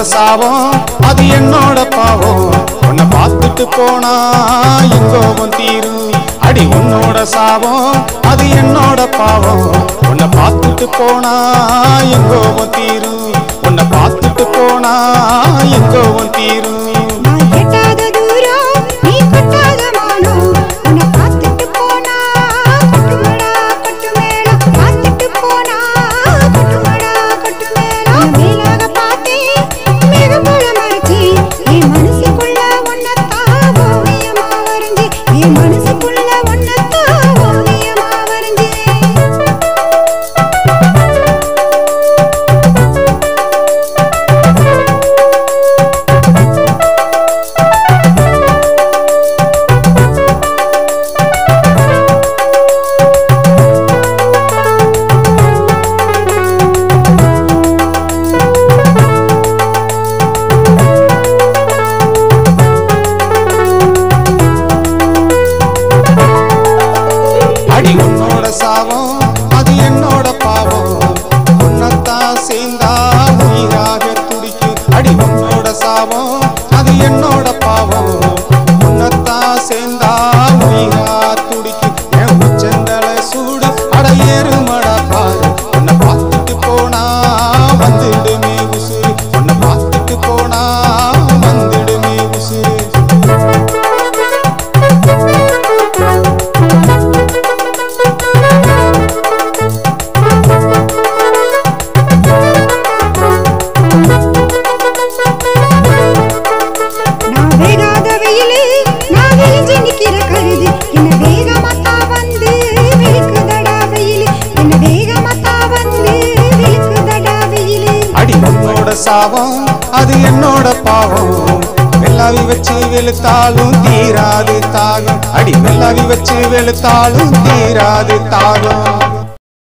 சாபம் அது என்னோட பாவம் உன்னை பார்த்துட்டு போனா என் கோபம் தீரும் அடி உன்னோட சாபம் அது என்னோட பாவம் உன்னை பார்த்துட்டு போனா என் கோபம் தீரும் உன்னை பார்த்துட்டு போனா என் கோபம் தீரும் உன்னோட சாபம் அது என்னோட பாவம் உன்னத்தான் சேர்ந்தா உயிராக துடிக்கும் அடி உன்னோட சாபம் அது என்னோட பாவம் உன்னத்தான் சேர்ந்தா உயிரா துடிக்கும் என் உச்சந்தல சூடு அட ஏறுமடா பாரு உன்னை பார்த்துட்டு போனா வந்துடுமே உசுறு உன்னை பார்த்துட்டு போனா வந்துடுமே உசுறு சாபம் அது என்னோட பாவம் வெள்ளாவி வச்சு வெளுத்தாலும் தீராது தாகம் அடி வெள்ளாவி வச்சு வெளுத்தாலும் தீராது தாகம்